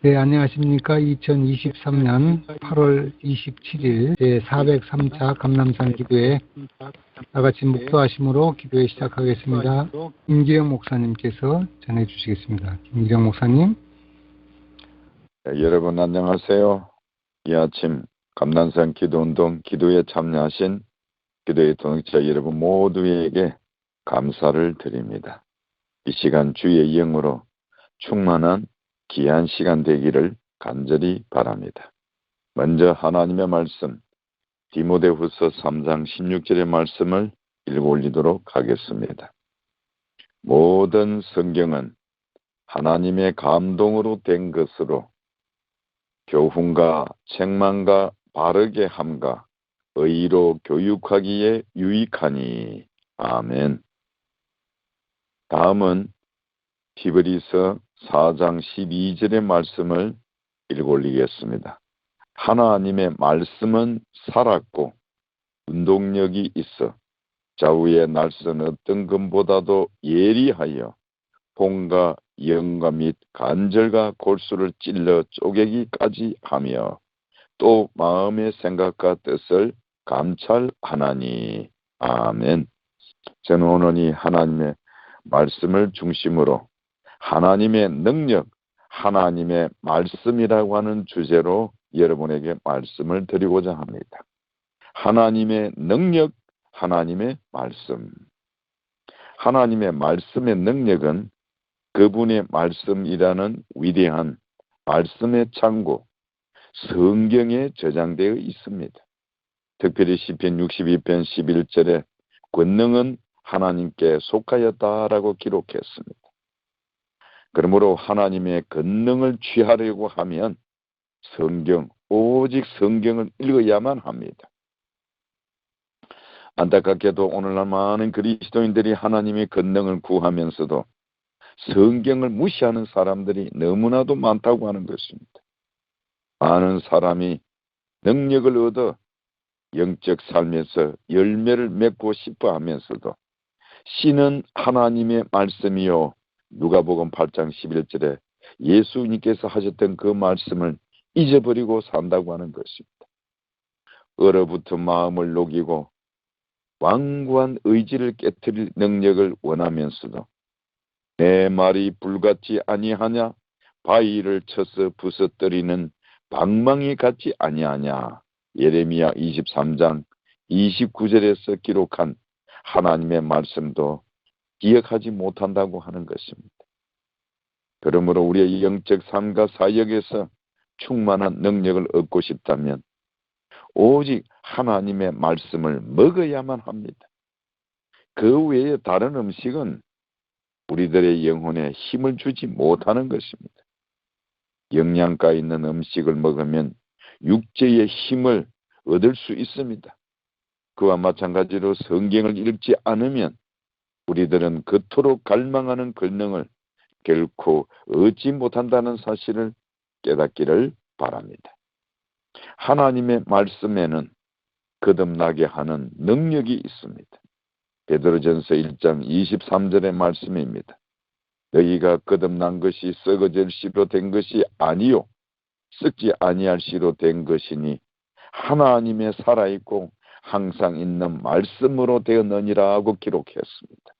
네, 안녕하십니까. 2023년 8월 27일 제403차 감람산 기도회 다같이 묵도하심으로 기도회 시작하겠습니다. 김기영 목사님께서 전해주시겠습니다. 김기영 목사님. 네, 여러분 안녕하세요. 이 아침 감람산 기도운동 기도에 참여하신 기도의 동역자 여러분 모두에게 감사를 드립니다. 이 시간 주의 영으로 충만한 귀한 시간 되기를 간절히 바랍니다. 먼저 하나님의 말씀 디모데후서 3장 16절의 말씀을 읽어 올리도록 하겠습니다. 모든 성경은 하나님의 감동으로 된 것으로 교훈과 책망과 바르게 함과 의로 교육하기에 유익하니. 아멘. 다음은 히브리서 4장 12절의 말씀을 읽어 올리겠습니다. 하나님의 말씀은 살았고 운동력이 있어 좌우의 날선 어떤 금보다도 예리하여 혼과 영과 및 간절과 골수를 찔러 쪼개기까지 하며 또 마음의 생각과 뜻을 감찰하나니. 아멘. 저는 오늘 이 하나님의 말씀을 중심으로 하나님의 능력, 하나님의 말씀이라고 하는 주제로 여러분에게 말씀을 드리고자 합니다. 하나님의 능력, 하나님의 말씀. 하나님의 말씀의 능력은 그분의 말씀이라는 위대한 말씀의 창고, 성경에 저장되어 있습니다. 특별히 시편 62편 11절에 권능은 하나님께 속하였다라고 기록했습니다. 그러므로 하나님의 권능을 취하려고 하면 성경, 오직 성경을 읽어야만 합니다. 안타깝게도 오늘날 많은 그리스도인들이 하나님의 권능을 구하면서도 성경을 무시하는 사람들이 너무나도 많다고 하는 것입니다. 많은 사람이 능력을 얻어 영적 삶에서 열매를 맺고 싶어 하면서도 신은 하나님의 말씀이요, 누가복음 8장 11절에 예수님께서 하셨던 그 말씀을 잊어버리고 산다고 하는 것입니다. 얼어붙은 마음을 녹이고 완고한 의지를 깨트릴 능력을 원하면서도 내 말이 불같지 아니하냐, 바위를 쳐서 부서뜨리는 방망이 같지 아니하냐. 예레미야 23장 29절에서 기록한 하나님의 말씀도 기억하지 못한다고 하는 것입니다. 그러므로 우리의 영적 삶과 사역에서 충만한 능력을 얻고 싶다면 오직 하나님의 말씀을 먹어야만 합니다. 그 외에 다른 음식은 우리들의 영혼에 힘을 주지 못하는 것입니다. 영양가 있는 음식을 먹으면 육체의 힘을 얻을 수 있습니다. 그와 마찬가지로 성경을 읽지 않으면 우리들은 그토록 갈망하는 권능을 결코 얻지 못한다는 사실을 깨닫기를 바랍니다. 하나님의 말씀에는 거듭나게 하는 능력이 있습니다. 베드로전서 1장 23절의 말씀입니다. 너희가 거듭난 것이 썩어질 씨로 된 것이 아니요 썩지 아니할 씨로 된 것이니 하나님의 살아있고 항상 있는 말씀으로 되었느니라고 기록했습니다.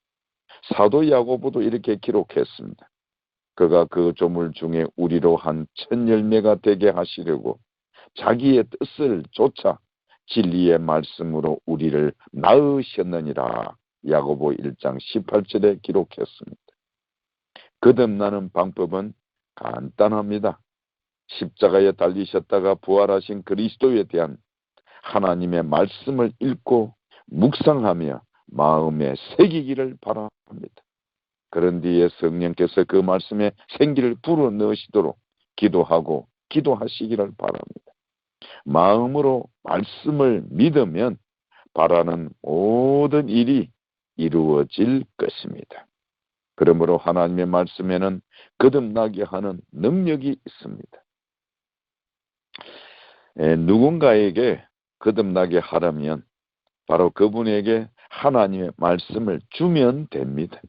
사도 야고보도 이렇게 기록했습니다. 그가 그 조물 중에 우리로 한 첫 열매가 되게 하시려고 자기의 뜻을 쫓아 진리의 말씀으로 우리를 낳으셨느니라. 야고보 1장 18절에 기록했습니다. 거듭나는 방법은 간단합니다. 십자가에 달리셨다가 부활하신 그리스도에 대한 하나님의 말씀을 읽고 묵상하며 마음에 새기기를 바랍니다. 그런 뒤에 성령께서 그 말씀에 생기를 불어넣으시도록 기도하고 기도하시기를 바랍니다. 마음으로 말씀을 믿으면 바라는 모든 일이 이루어질 것입니다. 그러므로 하나님의 말씀에는 거듭나게 하는 능력이 있습니다. 누군가에게 거듭나게 하려면 바로 그분에게 하나님의 말씀을 주면 됩니다.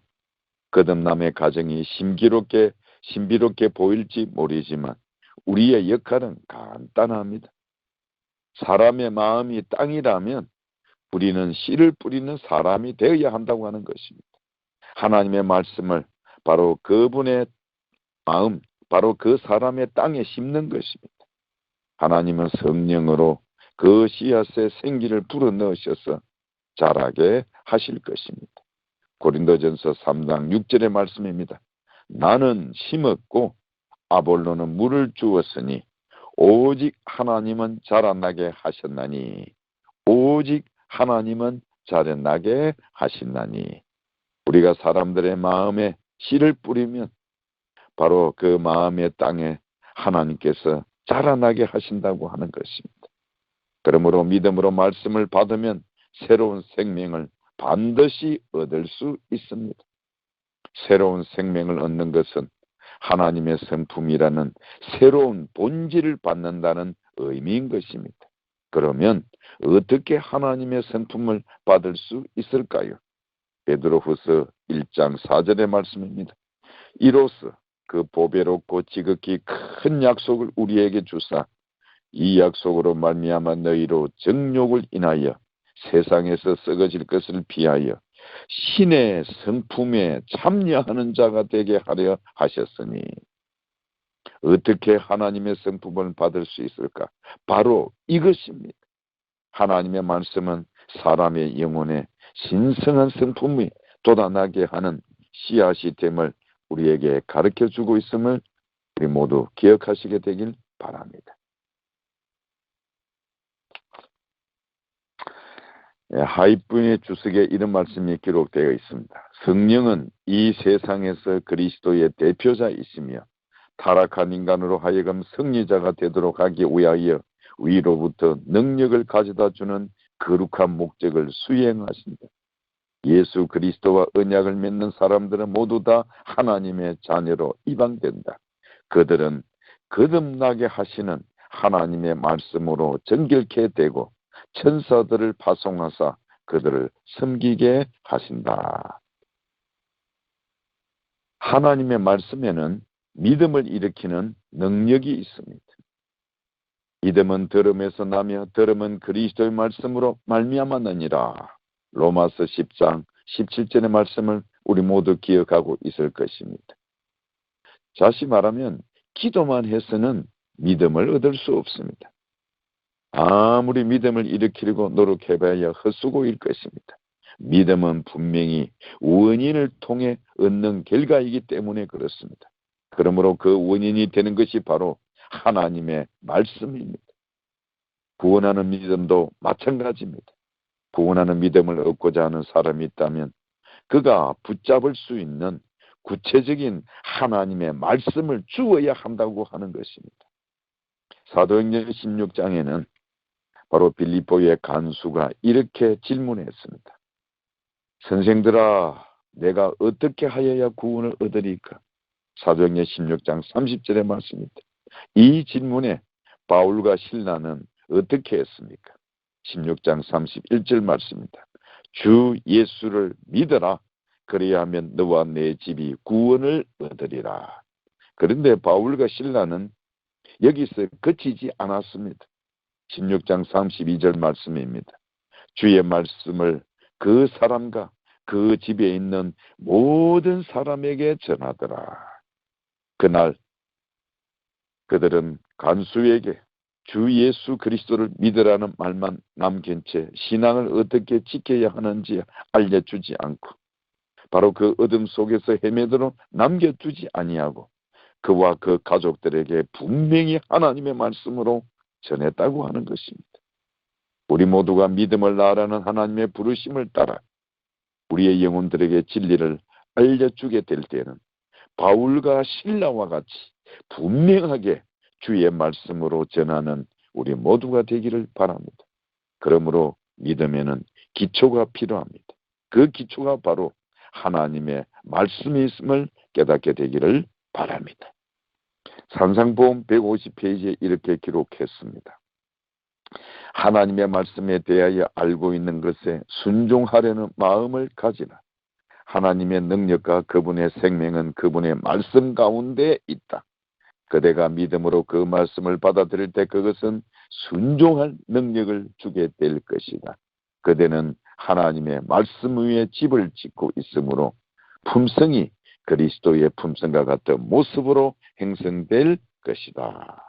거듭남의 과정이 신비롭게 보일지 모르지만 우리의 역할은 간단합니다. 사람의 마음이 땅이라면 우리는 씨를 뿌리는 사람이 되어야 한다고 하는 것입니다. 하나님의 말씀을 바로 그분의 마음, 바로 그 사람의 땅에 심는 것입니다. 하나님은 성령으로 그 씨앗에 생기를 불어넣으셔서 자라게 하실 것입니다. 고린도전서 3장 6절의 말씀입니다. 나는 심었고 아볼로는 물을 주었으니 오직 하나님은 자라나게 하셨나니 오직 하나님은 자라나게 하시나니. 우리가 사람들의 마음에 씨를 뿌리면 바로 그 마음의 땅에 하나님께서 자라나게 하신다고 하는 것입니다. 그러므로 믿음으로 말씀을 받으면 새로운 생명을 반드시 얻을 수 있습니다. 새로운 생명을 얻는 것은 하나님의 성품이라는 새로운 본질을 받는다는 의미인 것입니다. 그러면 어떻게 하나님의 성품을 받을 수 있을까요? 베드로후서 1장 4절의 말씀입니다. 이로써 그 보배롭고 지극히 큰 약속을 우리에게 주사 이 약속으로 말미암아 너희로 정욕을 인하여 세상에서 썩어질 것을 피하여 신의 성품에 참여하는 자가 되게 하려 하셨으니. 어떻게 하나님의 성품을 받을 수 있을까? 바로 이것입니다. 하나님의 말씀은 사람의 영혼에 신성한 성품이 돋아나게 하는 씨앗이 됨을 우리에게 가르쳐주고 있음을 우리 모두 기억하시게 되길 바랍니다. 하이픈의 주석에 이런 말씀이 기록되어 있습니다. 성령은 이 세상에서 그리스도의 대표자이시며 타락한 인간으로 하여금 승리자가 되도록 하기 위하여 위로부터 능력을 가져다 주는 거룩한 목적을 수행하신다. 예수 그리스도와 언약을 맺는 사람들은 모두 다 하나님의 자녀로 입양된다. 그들은 거듭나게 하시는 하나님의 말씀으로 정결케 되고 천사들을 파송하사 그들을 섬기게 하신다. 하나님의 말씀에는 믿음을 일으키는 능력이 있습니다. 믿음은 들음에서 나며 들음은 그리스도의 말씀으로 말미암았느니라. 로마서 10장 17절의 말씀을 우리 모두 기억하고 있을 것입니다. 다시 말하면 기도만 해서는 믿음을 얻을 수 없습니다. 아무리 믿음을 일으키려고 노력해봐야 헛수고일 것입니다. 믿음은 분명히 원인을 통해 얻는 결과이기 때문에 그렇습니다. 그러므로 그 원인이 되는 것이 바로 하나님의 말씀입니다. 구원하는 믿음도 마찬가지입니다. 구원하는 믿음을 얻고자 하는 사람이 있다면 그가 붙잡을 수 있는 구체적인 하나님의 말씀을 주어야 한다고 하는 것입니다. 사도행전 16장에는 바로 빌립보의 간수가 이렇게 질문했습니다. 선생들아, 내가 어떻게 하여야 구원을 얻으리까? 사도행전 16장 30절의 말씀입니다. 이 질문에 바울과 실라는 어떻게 했습니까? 16장 31절 말씀입니다. 주 예수를 믿어라. 그래야 하면 너와 내 집이 구원을 얻으리라. 그런데 바울과 실라는 여기서 그치지 않았습니다. 16장 32절 말씀입니다. 주의 말씀을 그 사람과 그 집에 있는 모든 사람에게 전하더라. 그날 그들은 간수에게 주 예수 그리스도를 믿으라는 말만 남긴 채 신앙을 어떻게 지켜야 하는지 알려주지 않고 바로 그 어둠 속에서 헤매도록 남겨두지 아니하고 그와 그 가족들에게 분명히 하나님의 말씀으로 전했다고 하는 것입니다. 우리 모두가 믿음을 나아라는 하나님의 부르심을 따라 우리의 영혼들에게 진리를 알려주게 될 때는 바울과 실라와 같이 분명하게 주의 말씀으로 전하는 우리 모두가 되기를 바랍니다. 그러므로 믿음에는 기초가 필요합니다. 그 기초가 바로 하나님의 말씀이 있음을 깨닫게 되기를 바랍니다. 산상보험 150페이지에 이렇게 기록했습니다. 하나님의 말씀에 대하여 알고 있는 것에 순종하려는 마음을 가지라. 하나님의 능력과 그분의 생명은 그분의 말씀 가운데 있다. 그대가 믿음으로 그 말씀을 받아들일 때 그것은 순종할 능력을 주게 될 것이다. 그대는 하나님의 말씀 위에 집을 짓고 있으므로 품성이 그리스도의 품성과 같은 모습으로 형성될 것이다.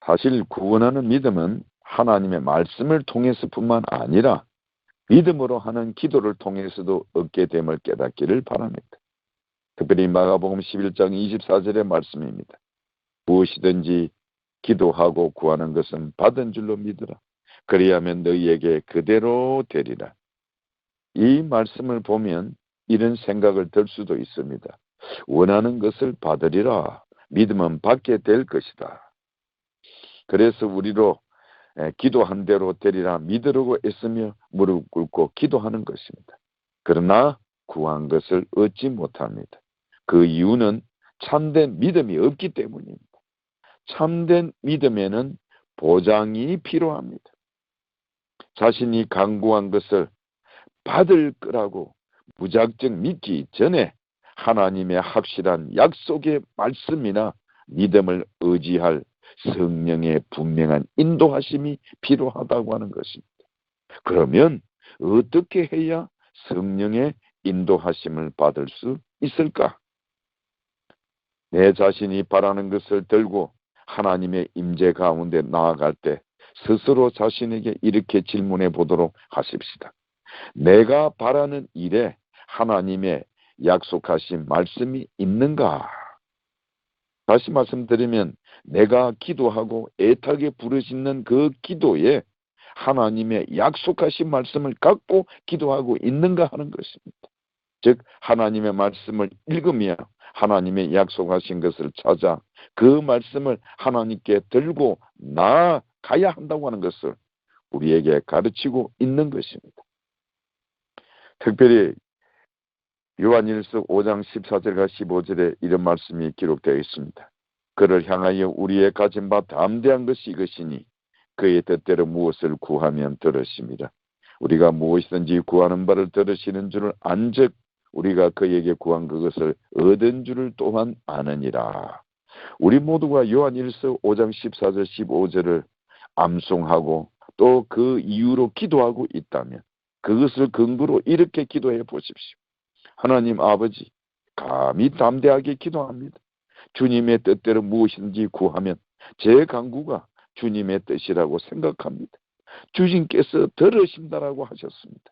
사실 구원하는 믿음은 하나님의 말씀을 통해서뿐만 아니라 믿음으로 하는 기도를 통해서도 얻게 됨을 깨닫기를 바랍니다. 특별히 마가복음 11장 24절의 말씀입니다. 무엇이든지 기도하고 구하는 것은 받은 줄로 믿으라. 그리하면 너희에게 그대로 되리라. 이 말씀을 보면 이런 생각을 들 수도 있습니다. 원하는 것을 받으리라. 믿음은 받게 될 것이다. 그래서 우리로 기도한 대로 되리라 믿으려고 애쓰며 무릎 꿇고 기도하는 것입니다. 그러나 구한 것을 얻지 못합니다. 그 이유는 참된 믿음이 없기 때문입니다. 참된 믿음에는 보장이 필요합니다. 자신이 간구한 것을 받을 거라고 무작정 믿기 전에 하나님의 확실한 약속의 말씀이나 믿음을 의지할 성령의 분명한 인도하심이 필요하다고 하는 것입니다. 그러면 어떻게 해야 성령의 인도하심을 받을 수 있을까? 내 자신이 바라는 것을 들고 하나님의 임재 가운데 나아갈 때 스스로 자신에게 이렇게 질문해 보도록 하십시다. 내가 바라는 일에 하나님의 약속하신 말씀이 있는가? 다시 말씀드리면 내가 기도하고 애타게 부르짖는 그 기도에 하나님의 약속하신 말씀을 갖고 기도하고 있는가 하는 것입니다. 즉 하나님의 말씀을 읽으며 하나님의 약속하신 것을 찾아 그 말씀을 하나님께 들고 나아가야 한다고 하는 것을 우리에게 가르치고 있는 것입니다. 특별히 요한일서 5장 14절과 15절에 이런 말씀이 기록되어 있습니다. 그를 향하여 우리의 가진 바 담대한 것이 이것이니 그의 뜻대로 무엇을 구하면 들으심이라. 우리가 무엇이든지 구하는 바를 들으시는 줄을 안즉 우리가 그에게 구한 그것을 얻은 줄을 또한 아느니라. 우리 모두가 요한일서 5장 14절 15절을 암송하고 또 그 이유로 기도하고 있다면 그것을 근거로 이렇게 기도해 보십시오. 하나님 아버지, 감히 담대하게 기도합니다. 주님의 뜻대로 무엇인지 구하면 제 간구가 주님의 뜻이라고 생각합니다. 주님께서 들으신다라고 하셨습니다.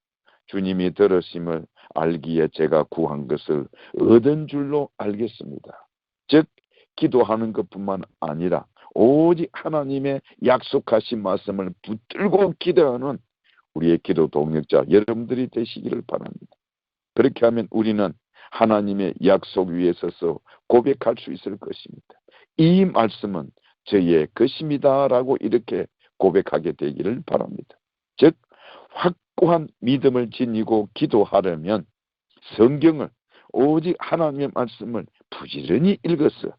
주님이 들으심을 알기에 제가 구한 것을 얻은 줄로 알겠습니다. 즉 기도하는 것뿐만 아니라 오직 하나님의 약속하신 말씀을 붙들고 기도하는 우리의 기도 동력자 여러분들이 되시기를 바랍니다. 그렇게 하면 우리는 하나님의 약속 위에 서서 고백할 수 있을 것입니다. 이 말씀은 저의 것입니다 라고 이렇게 고백하게 되기를 바랍니다. 즉 확고한 믿음을 지니고 기도하려면 성경을 오직 하나님의 말씀을 부지런히 읽어서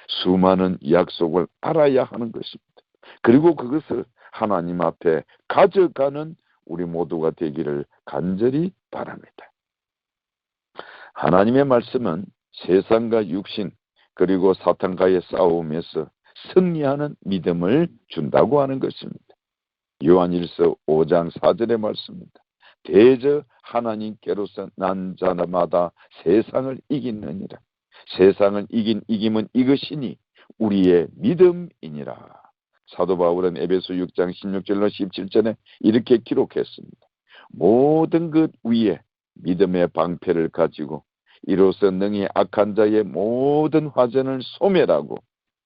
수많은 약속을 알아야 하는 것입니다. 그리고 그것을 하나님 앞에 가져가는 우리 모두가 되기를 간절히 바랍니다. 하나님의 말씀은 세상과 육신 그리고 사탄과의 싸움에서 승리하는 믿음을 준다고 하는 것입니다. 요한일서 5장 4절의 말씀입니다. 대저 하나님께로서 난 자마다 세상을 이기느니라. 세상을 이긴 이김은 이것이니 우리의 믿음이니라. 사도 바울은 에베소 6장 16절로 17절에 이렇게 기록했습니다. 모든 것 위에 믿음의 방패를 가지고 이로써 능히 악한 자의 모든 화전을 소멸하고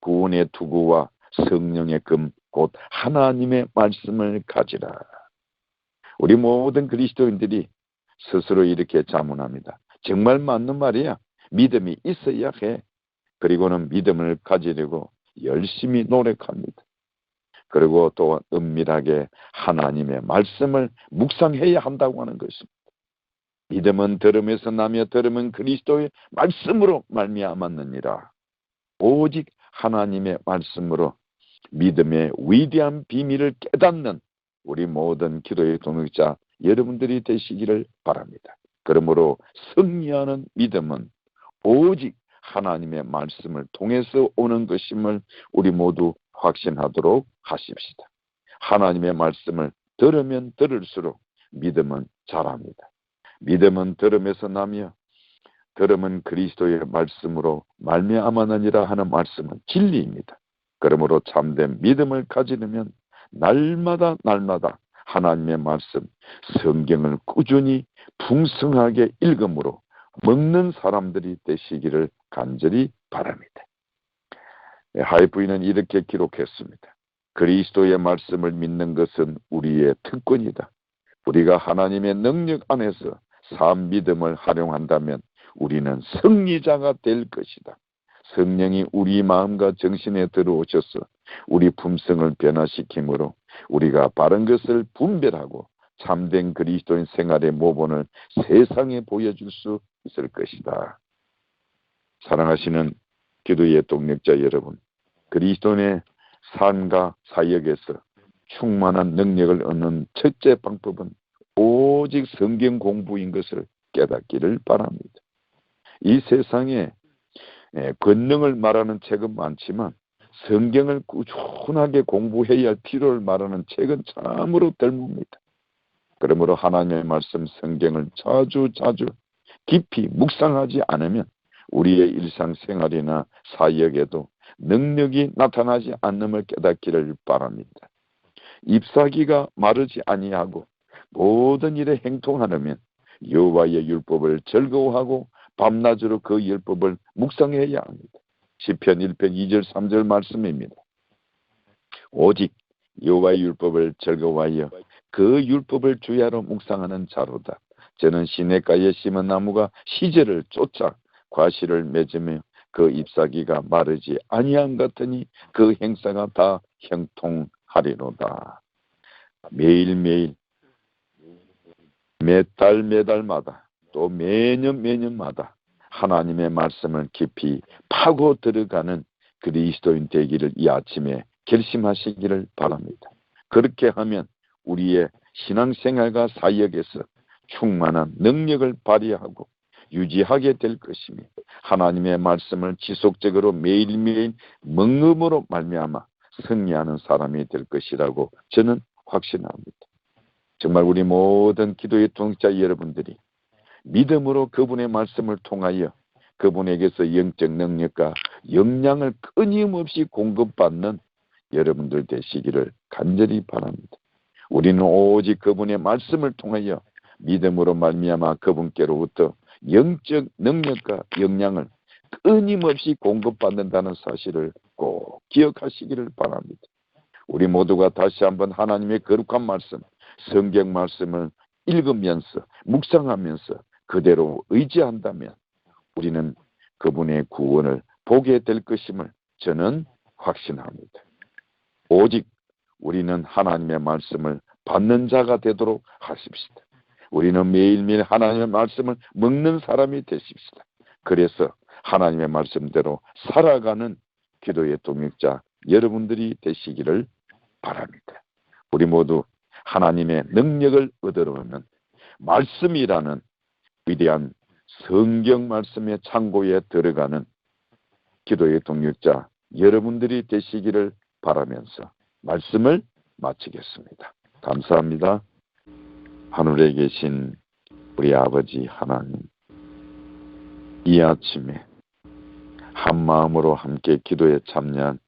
구원의 투구와 성령의 금 곧 하나님의 말씀을 가지라. 우리 모든 그리스도인들이 스스로 이렇게 자문합니다. 정말 맞는 말이야. 믿음이 있어야 해. 그리고는 믿음을 가지려고 열심히 노력합니다. 그리고 또 은밀하게 하나님의 말씀을 묵상해야 한다고 하는 것입니다. 믿음은 들음에서 나며 들음은 그리스도의 말씀으로 말미암았느니라. 오직 하나님의 말씀으로 믿음의 위대한 비밀을 깨닫는 우리 모든 기도의 동역자 여러분들이 되시기를 바랍니다. 그러므로 승리하는 믿음은 오직 하나님의 말씀을 통해서 오는 것임을 우리 모두 확신하도록 하십시다. 하나님의 말씀을 들으면 들을수록 믿음은 자랍니다. 믿음은 들음에서 나며 들음은 그리스도의 말씀으로 말미암았느니라 하는 말씀은 진리입니다. 그러므로 참된 믿음을 가지려면 날마다 하나님의 말씀, 성경을 꾸준히 풍성하게 읽음으로 먹는 사람들이 되시기를 간절히 바랍니다. 하이브이는 이렇게 기록했습니다. 그리스도의 말씀을 믿는 것은 우리의 특권이다. 우리가 하나님의 능력 안에서 산 믿음을 활용한다면 우리는 승리자가 될 것이다. 성령이 우리 마음과 정신에 들어오셔서 우리 품성을 변화시키므로 우리가 바른 것을 분별하고 참된 그리스도인 생활의 모본을 세상에 보여줄 수 있을 것이다. 사랑하시는 기도의 동력자 여러분, 그리스도인의 삶과 사역에서 충만한 능력을 얻는 첫째 방법은 오직 성경 공부인 것을 깨닫기를 바랍니다. 이 세상에 권능을 말하는 책은 많지만 성경을 꾸준하게 공부해야 할 필요를 말하는 책은 참으로 드뭅니다. 그러므로 하나님의 말씀 성경을 자주 깊이 묵상하지 않으면 우리의 일상생활이나 사역에도 능력이 나타나지 않음을 깨닫기를 바랍니다. ip사귀가 마르지 아니하고 모든 일에 행통하려면 여호와의 율법을 즐거워하고 밤낮으로 그 율법을 묵상해야 합니다. 시편 1편 2절 3절 말씀입니다. 오직 여호와의 율법을 즐거워하여 그 율법을 주야로 묵상하는 자로다. 저는 시냇가에 심은 나무가 시절을 쫓아 과실을 맺으며 그 잎사귀가 마르지 아니한 같으니 그 행사가 다 형통하리로다. 매일매일 매달마다 또 매년마다 하나님의 말씀을 깊이 파고 들어가는 그리스도인 되기를 이 아침에 결심하시기를 바랍니다. 그렇게 하면 우리의 신앙생활과 사역에서 충만한 능력을 발휘하고 유지하게 될 것이며 하나님의 말씀을 지속적으로 매일매일 먹음으로 말미암아 승리하는 사람이 될 것이라고 저는 확신합니다. 정말 우리 모든 기도의 동역자 여러분들이 믿음으로 그분의 말씀을 통하여 그분에게서 영적 능력과 역량을 끊임없이 공급받는 여러분들 되시기를 간절히 바랍니다. 우리는 오직 그분의 말씀을 통하여 믿음으로 말미암아 그분께로부터 영적 능력과 역량을 끊임없이 공급받는다는 사실을 꼭 기억하시기를 바랍니다. 우리 모두가 다시 한번 하나님의 거룩한 말씀, 성경 말씀을 읽으면서 묵상하면서 그대로 의지한다면 우리는 그분의 구원을 보게 될 것임을 저는 확신합니다. 오직 우리는 하나님의 말씀을 받는 자가 되도록 하십시다. 우리는 매일매일 하나님의 말씀을 먹는 사람이 되십시다. 그래서 하나님의 말씀대로 살아가는 기도의 동역자 여러분들이 되시기를 바랍니다. 우리 모두 하나님의 능력을 얻으려면 말씀이라는 위대한 성경 말씀의 창고에 들어가는 기도의 동역자 여러분들이 되시기를 바라면서 말씀을 마치겠습니다. 감사합니다. 하늘에 계신 우리 아버지 하나님, 이 아침에 한 마음으로 함께 기도에 참여한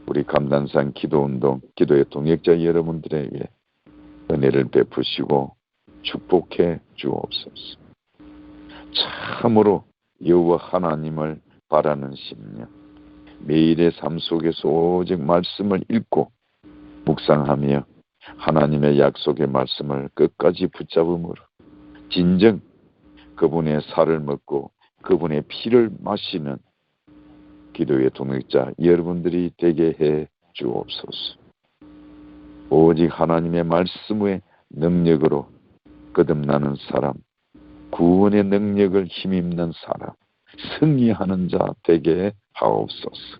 우리 감단산 기도운동 기도의 동역자 여러분들에게 은혜를 베푸시고 축복해 주옵소서. 참으로 여호와 하나님을 바라는 심령, 매일의 삶 속에서 오직 말씀을 읽고 묵상하며 하나님의 약속의 말씀을 끝까지 붙잡음으로 진정 그분의 살을 먹고 그분의 피를 마시는 기도의 동역자 여러분들이 되게 해 주옵소서. 오직 하나님의 말씀의 능력으로 거듭나는 사람, 구원의 능력을 힘입는 사람, 승리하는 자 되게 하옵소서.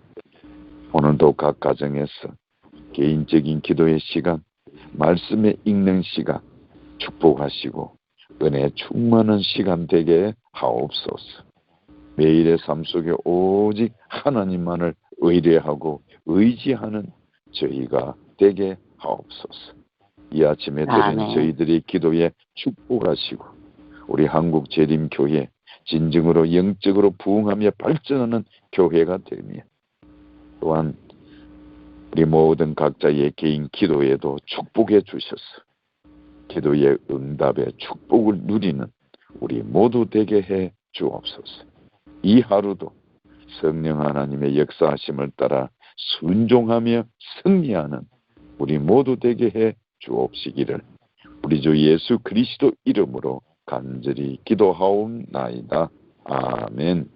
오늘도 각 가정에서 개인적인 기도의 시간, 말씀의 읽는 시간 축복하시고 은혜 충만한 시간 되게 하옵소서. 매일의 삶 속에 오직 하나님만을 의뢰하고 의지하는 저희가 되게 하옵소서. 이 아침에 드린 아멘. 저희들의 기도에 축복하시고 우리 한국 재림교회 진정으로 영적으로 부흥하며 발전하는 교회가 되며 또한 우리 모든 각자의 개인 기도에도 축복해 주셔서 기도의 응답의 축복을 누리는 우리 모두 되게 해 주옵소서. 이 하루도 성령 하나님의 역사하심을 따라 순종하며 승리하는 우리 모두 되게 해 주옵시기를 우리 주 예수 그리스도 이름으로 간절히 기도하옵나이다. 아멘.